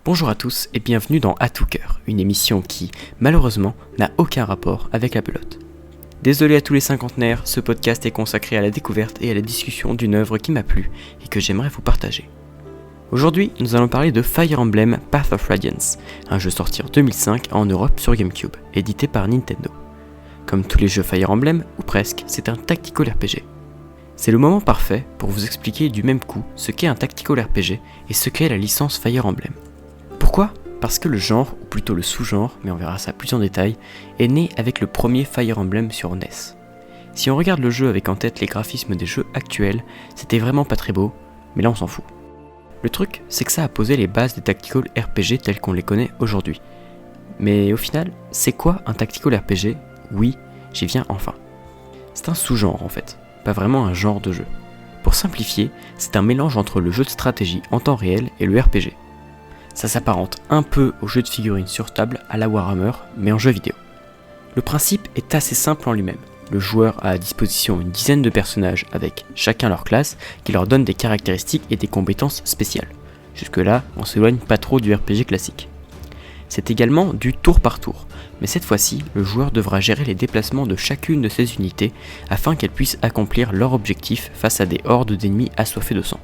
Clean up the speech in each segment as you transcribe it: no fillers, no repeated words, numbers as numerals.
Bonjour à tous et bienvenue dans À tout cœur, une émission qui, malheureusement, n'a aucun rapport avec la pelote. Désolé à tous les cinquantenaires, ce podcast est consacré à la découverte et à la discussion d'une œuvre qui m'a plu et que j'aimerais vous partager. Aujourd'hui, nous allons parler de Fire Emblem Path of Radiance, un jeu sorti en 2005 en Europe sur GameCube, édité par Nintendo. Comme tous les jeux Fire Emblem, ou presque, c'est un tactical RPG. C'est le moment parfait pour vous expliquer du même coup ce qu'est un tactical RPG et ce qu'est la licence Fire Emblem. Pourquoi ? Parce que le genre, ou plutôt le sous-genre, mais on verra ça plus en détail, est né avec le premier Fire Emblem sur NES. Si on regarde le jeu avec en tête les graphismes des jeux actuels, c'était vraiment pas très beau, mais là on s'en fout. Le truc, c'est que ça a posé les bases des tactical RPG tels qu'on les connaît aujourd'hui. Mais au final, c'est quoi un tactical RPG ? Oui, j'y viens enfin. C'est un sous-genre en fait, pas vraiment un genre de jeu. Pour simplifier, c'est un mélange entre le jeu de stratégie en temps réel et le RPG. Ça s'apparente un peu au jeu de figurines sur table à la Warhammer, mais en jeu vidéo. Le principe est assez simple en lui-même. Le joueur a à disposition une dizaine de personnages avec chacun leur classe qui leur donne des caractéristiques et des compétences spéciales. Jusque-là, on s'éloigne pas trop du RPG classique. C'est également du tour par tour, mais cette fois-ci, le joueur devra gérer les déplacements de chacune de ces unités afin qu'elles puissent accomplir leur objectif face à des hordes d'ennemis assoiffés de sang.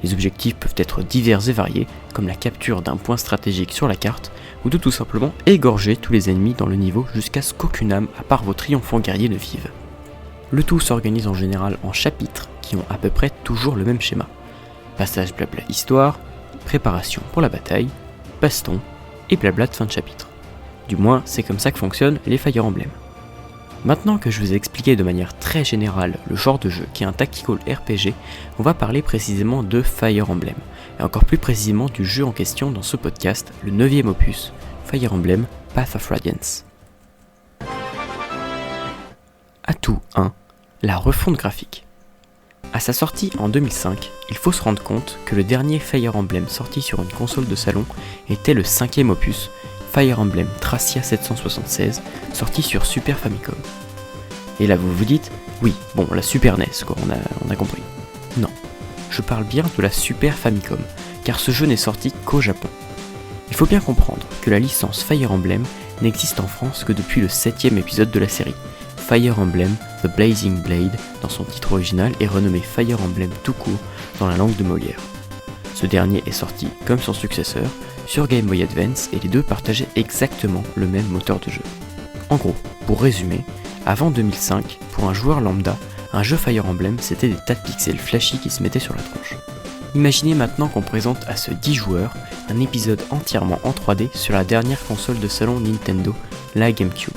Les objectifs peuvent être divers et variés, comme la capture d'un point stratégique sur la carte, ou de tout simplement égorger tous les ennemis dans le niveau jusqu'à ce qu'aucune âme, à part vos triomphants guerriers, ne vive. Le tout s'organise en général en chapitres qui ont à peu près toujours le même schéma. Passage blabla histoire, préparation pour la bataille, baston et blabla de fin de chapitre. Du moins, c'est comme ça que fonctionnent les Fire Emblem. Maintenant que je vous ai expliqué de manière très générale le genre de jeu qui est un tactical RPG, on va parler précisément de Fire Emblem, et encore plus précisément du jeu en question dans ce podcast, le 9e opus, Fire Emblem Path of Radiance. Atout 1, la refonte graphique. À sa sortie en 2005, il faut se rendre compte que le dernier Fire Emblem sorti sur une console de salon était le 5e opus, Fire Emblem Thracia 776, sorti sur Super Famicom. Et là vous vous dites, oui, bon, la Super NES quoi, on a compris. Non, je parle bien de la Super Famicom, car ce jeu n'est sorti qu'au Japon. Il faut bien comprendre que la licence Fire Emblem n'existe en France que depuis le 7e épisode de la série. Fire Emblem The Blazing Blade, dans son titre original, est renommé Fire Emblem tout court dans la langue de Molière. Ce dernier est sorti, comme son successeur, sur Game Boy Advance et les deux partageaient exactement le même moteur de jeu. En gros, pour résumer, avant 2005, pour un joueur lambda, un jeu Fire Emblem c'était des tas de pixels flashy qui se mettaient sur la tronche. Imaginez maintenant qu'on présente à ce 10 joueurs un épisode entièrement en 3D sur la dernière console de salon Nintendo, la GameCube.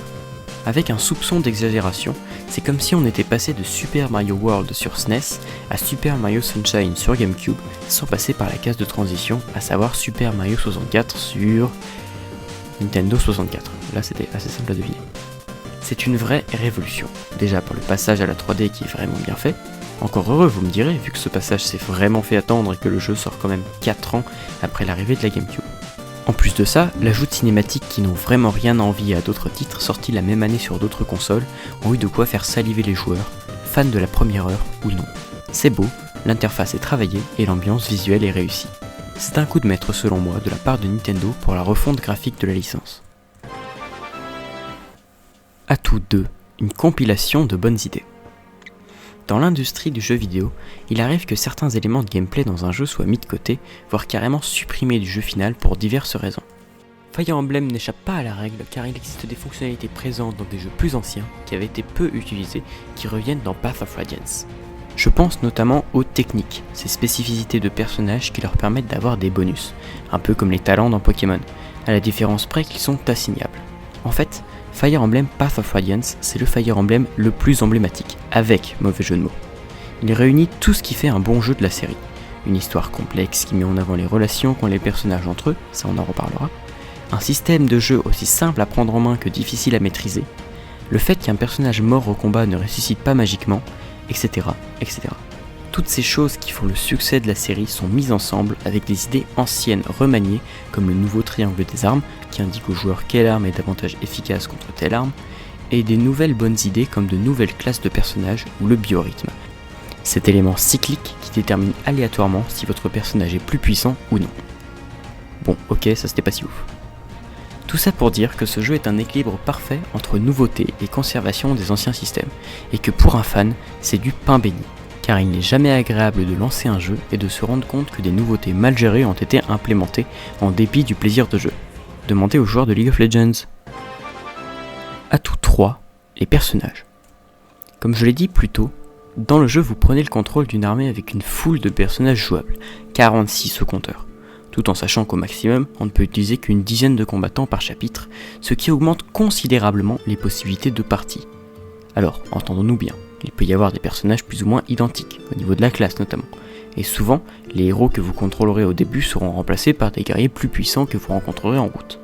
Avec un soupçon d'exagération, c'est comme si on était passé de Super Mario World sur SNES à Super Mario Sunshine sur GameCube sans passer par la case de transition, à savoir Super Mario 64 sur Nintendo 64. Là c'était assez simple à deviner. C'est une vraie révolution, déjà pour le passage à la 3D qui est vraiment bien fait. Encore heureux vous me direz, vu que ce passage s'est vraiment fait attendre et que le jeu sort quand même 4 ans après l'arrivée de la GameCube. En plus de ça, l'ajout de cinématiques qui n'ont vraiment rien à envier à d'autres titres sortis la même année sur d'autres consoles ont eu de quoi faire saliver les joueurs, fans de la première heure ou non. C'est beau, l'interface est travaillée et l'ambiance visuelle est réussie. C'est un coup de maître selon moi de la part de Nintendo pour la refonte graphique de la licence. Atout 2, une compilation de bonnes idées. Dans l'industrie du jeu vidéo, il arrive que certains éléments de gameplay dans un jeu soient mis de côté, voire carrément supprimés du jeu final pour diverses raisons. Fire Emblem n'échappe pas à la règle car il existe des fonctionnalités présentes dans des jeux plus anciens qui avaient été peu utilisées qui reviennent dans Path of Radiance. Je pense notamment aux techniques, ces spécificités de personnages qui leur permettent d'avoir des bonus, un peu comme les talents dans Pokémon, à la différence près qu'ils sont assignables. En fait, Fire Emblem Path of Radiance, c'est le Fire Emblem le plus emblématique, avec mauvais jeu de mots. Il réunit tout ce qui fait un bon jeu de la série. Une histoire complexe qui met en avant les relations qu'ont les personnages entre eux, ça on en reparlera. Un système de jeu aussi simple à prendre en main que difficile à maîtriser. Le fait qu'un personnage mort au combat ne ressuscite pas magiquement, etc., etc. Toutes ces choses qui font le succès de la série sont mises ensemble avec des idées anciennes remaniées comme le nouveau triangle des armes qui indique au joueur quelle arme est davantage efficace contre telle arme et des nouvelles bonnes idées comme de nouvelles classes de personnages ou le biorhythme. Cet élément cyclique qui détermine aléatoirement si votre personnage est plus puissant ou non. Bon, ok, ça c'était pas si ouf. Tout ça pour dire que ce jeu est un équilibre parfait entre nouveauté et conservation des anciens systèmes, et que pour un fan, c'est du pain béni, car il n'est jamais agréable de lancer un jeu et de se rendre compte que des nouveautés mal gérées ont été implémentées en dépit du plaisir de jeu. Demandez aux joueurs de League of Legends. Atout 3, les personnages. Comme je l'ai dit plus tôt, dans le jeu vous prenez le contrôle d'une armée avec une foule de personnages jouables, 46 au compteur, tout en sachant qu'au maximum on ne peut utiliser qu'une dizaine de combattants par chapitre, ce qui augmente considérablement les possibilités de partie. Alors, entendons-nous bien, il peut y avoir des personnages plus ou moins identiques, au niveau de la classe notamment, et souvent, les héros que vous contrôlerez au début seront remplacés par des guerriers plus puissants que vous rencontrerez en route.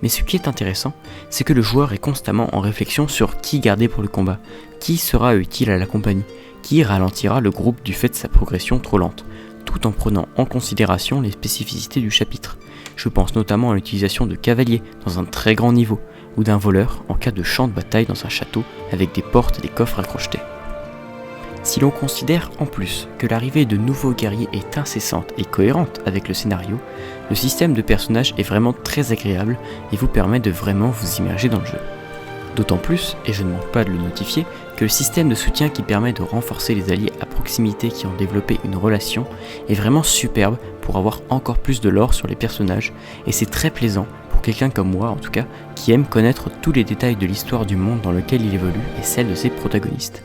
Mais ce qui est intéressant, c'est que le joueur est constamment en réflexion sur qui garder pour le combat, qui sera utile à la compagnie, qui ralentira le groupe du fait de sa progression trop lente, tout en prenant en considération les spécificités du chapitre. Je pense notamment à l'utilisation de cavaliers dans un très grand niveau, ou d'un voleur en cas de champ de bataille dans un château avec des portes et des coffres à crocheter. Si l'on considère en plus que l'arrivée de nouveaux guerriers est incessante et cohérente avec le scénario, le système de personnages est vraiment très agréable et vous permet de vraiment vous immerger dans le jeu. D'autant plus, et je ne manque pas de le notifier, que le système de soutien qui permet de renforcer les alliés à proximité qui ont développé une relation est vraiment superbe pour avoir encore plus de lore sur les personnages, et c'est très plaisant pour quelqu'un comme moi en tout cas, qui aime connaître tous les détails de l'histoire du monde dans lequel il évolue et celle de ses protagonistes.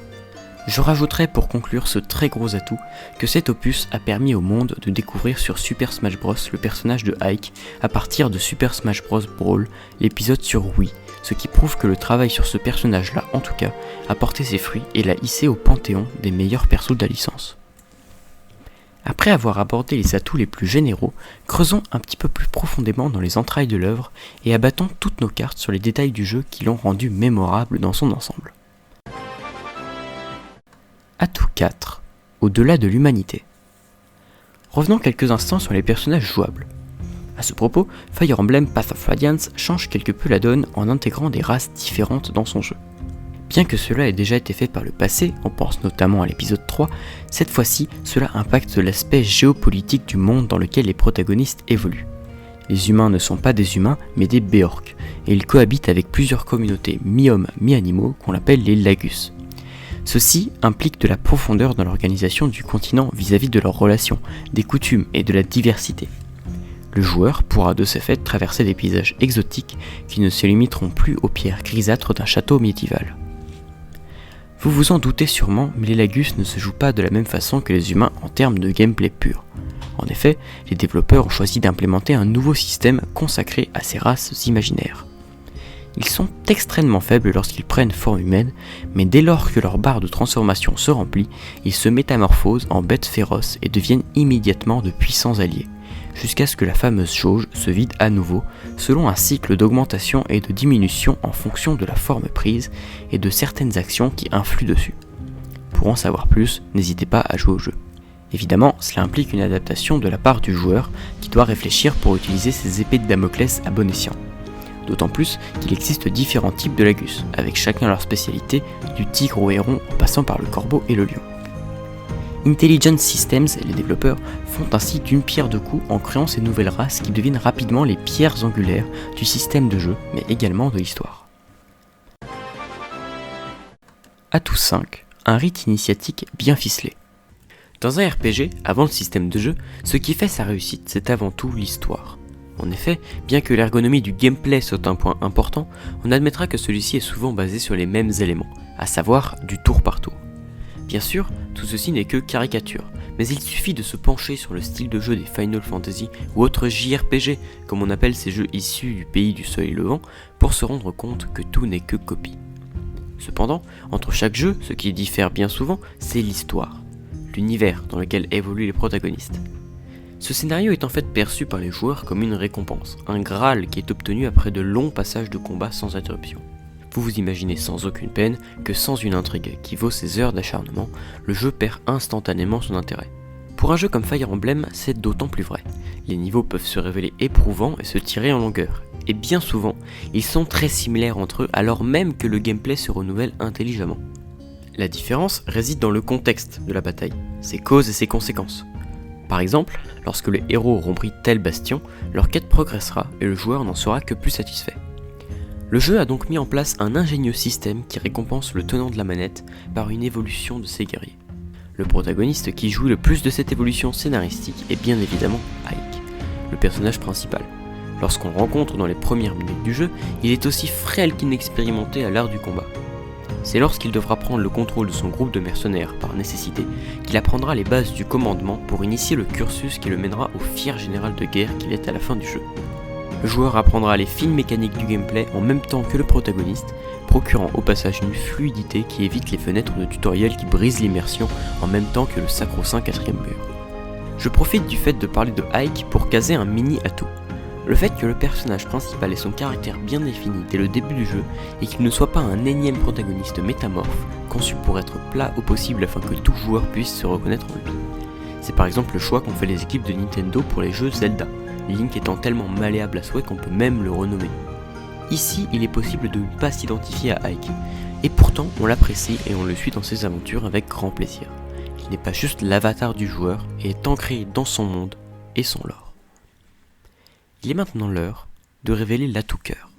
Je rajouterai pour conclure ce très gros atout que cet opus a permis au monde de découvrir sur Super Smash Bros le personnage de Ike à partir de Super Smash Bros Brawl, l'épisode sur Wii, ce qui prouve que le travail sur ce personnage là en tout cas a porté ses fruits et l'a hissé au panthéon des meilleurs persos de la licence. Après avoir abordé les atouts les plus généraux, creusons un petit peu plus profondément dans les entrailles de l'œuvre et abattons toutes nos cartes sur les détails du jeu qui l'ont rendu mémorable dans son ensemble. Atout 4. Au-delà de l'humanité. Revenons quelques instants sur les personnages jouables. A ce propos, Fire Emblem Path of Radiance change quelque peu la donne en intégrant des races différentes dans son jeu. Bien que cela ait déjà été fait par le passé, on pense notamment à l'épisode 3, cette fois-ci cela impacte l'aspect géopolitique du monde dans lequel les protagonistes évoluent. Les humains ne sont pas des humains mais des Beorques, et ils cohabitent avec plusieurs communautés mi-hommes mi-animaux qu'on appelle les Lagus. Ceci implique de la profondeur dans l'organisation du continent vis-à-vis de leurs relations, des coutumes et de la diversité. Le joueur pourra de ce fait traverser des paysages exotiques qui ne se limiteront plus aux pierres grisâtres d'un château médiéval. Vous vous en doutez sûrement, mais les Lagus ne se jouent pas de la même façon que les humains en termes de gameplay pur. En effet, les développeurs ont choisi d'implémenter un nouveau système consacré à ces races imaginaires. Ils sont extrêmement faibles lorsqu'ils prennent forme humaine, mais dès lors que leur barre de transformation se remplit, ils se métamorphosent en bêtes féroces et deviennent immédiatement de puissants alliés, jusqu'à ce que la fameuse jauge se vide à nouveau, selon un cycle d'augmentation et de diminution en fonction de la forme prise et de certaines actions qui influent dessus. Pour en savoir plus, n'hésitez pas à jouer au jeu. Évidemment, cela implique une adaptation de la part du joueur qui doit réfléchir pour utiliser ses épées de Damoclès à bon escient. D'autant plus qu'il existe différents types de Lagus, avec chacun leur spécialité, du tigre au héron en passant par le corbeau et le lion. Intelligent Systems, les développeurs, font ainsi d'une pierre deux coups en créant ces nouvelles races qui deviennent rapidement les pierres angulaires du système de jeu, mais également de l'histoire. Atout 5, un rite initiatique bien ficelé. Dans un RPG, avant le système de jeu, ce qui fait sa réussite, c'est avant tout l'histoire. En effet, bien que l'ergonomie du gameplay soit un point important, on admettra que celui-ci est souvent basé sur les mêmes éléments, à savoir du tour par tour. Bien sûr, tout ceci n'est que caricature, mais il suffit de se pencher sur le style de jeu des Final Fantasy ou autres JRPG, comme on appelle ces jeux issus du pays du soleil levant, pour se rendre compte que tout n'est que copie. Cependant, entre chaque jeu, ce qui diffère bien souvent, c'est l'histoire, l'univers dans lequel évoluent les protagonistes. Ce scénario est en fait perçu par les joueurs comme une récompense, un Graal qui est obtenu après de longs passages de combat sans interruption. Vous vous imaginez sans aucune peine que sans une intrigue qui vaut ses heures d'acharnement, le jeu perd instantanément son intérêt. Pour un jeu comme Fire Emblem, c'est d'autant plus vrai. Les niveaux peuvent se révéler éprouvants et se tirer en longueur, et bien souvent, ils sont très similaires entre eux alors même que le gameplay se renouvelle intelligemment. La différence réside dans le contexte de la bataille, ses causes et ses conséquences. Par exemple, lorsque les héros auront pris tel bastion, leur quête progressera et le joueur n'en sera que plus satisfait. Le jeu a donc mis en place un ingénieux système qui récompense le tenant de la manette par une évolution de ses guerriers. Le protagoniste qui jouit le plus de cette évolution scénaristique est bien évidemment Ike, le personnage principal. Lorsqu'on le rencontre dans les premières minutes du jeu, il est aussi frêle qu'inexpérimenté à l'art du combat. C'est lorsqu'il devra prendre le contrôle de son groupe de mercenaires par nécessité qu'il apprendra les bases du commandement pour initier le cursus qui le mènera au fier général de guerre qu'il est à la fin du jeu. Le joueur apprendra les fines mécaniques du gameplay en même temps que le protagoniste, procurant au passage une fluidité qui évite les fenêtres de tutoriel qui brisent l'immersion en même temps que le sacro-saint 4ème mur. Je profite du fait de parler de Ike pour caser un mini atout. Le fait que le personnage principal ait son caractère bien défini dès le début du jeu et qu'il ne soit pas un énième protagoniste métamorphe, conçu pour être plat au possible afin que tout joueur puisse se reconnaître en lui. C'est par exemple le choix qu'ont fait les équipes de Nintendo pour les jeux Zelda, Link étant tellement malléable à souhait qu'on peut même le renommer. Ici, il est possible de ne pas s'identifier à Ike, et pourtant on l'apprécie et on le suit dans ses aventures avec grand plaisir. Il n'est pas juste l'avatar du joueur et est ancré dans son monde et son lore. Il est maintenant l'heure de révéler l'atout cœur.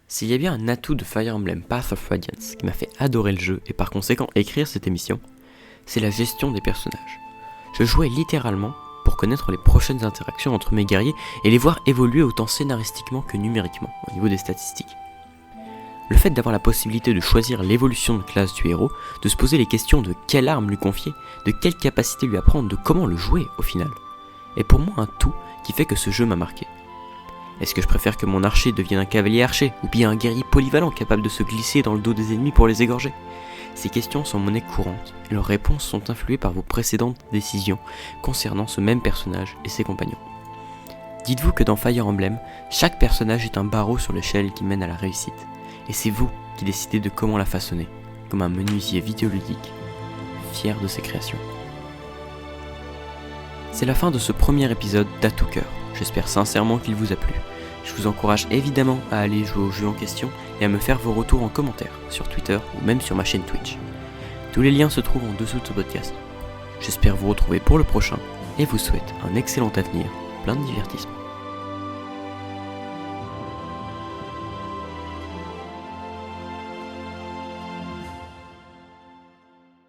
S'il y a bien un atout de Fire Emblem Path of Radiance qui m'a fait adorer le jeu et par conséquent écrire cette émission, c'est la gestion des personnages. Je jouais littéralement pour connaître les prochaines interactions entre mes guerriers et les voir évoluer autant scénaristiquement que numériquement au niveau des statistiques. Le fait d'avoir la possibilité de choisir l'évolution de classe du héros, de se poser les questions de quelle arme lui confier, de quelle capacité lui apprendre, de comment le jouer au final, est pour moi un tout qui fait que ce jeu m'a marqué. Est-ce que je préfère que mon archer devienne un cavalier archer, ou bien un guerrier polyvalent capable de se glisser dans le dos des ennemis pour les égorger ? Ces questions sont monnaie courante, et leurs réponses sont influées par vos précédentes décisions concernant ce même personnage et ses compagnons. Dites-vous que dans Fire Emblem, chaque personnage est un barreau sur l'échelle qui mène à la réussite, et c'est vous qui décidez de comment la façonner, comme un menuisier vidéoludique, fier de ses créations. C'est la fin de ce premier épisode d'Atout Cœur. J'espère sincèrement qu'il vous a plu. Je vous encourage évidemment à aller jouer au jeu en question et à me faire vos retours en commentaire sur Twitter ou même sur ma chaîne Twitch. Tous les liens se trouvent en dessous de ce podcast. J'espère vous retrouver pour le prochain et vous souhaite un excellent avenir, plein de divertissement.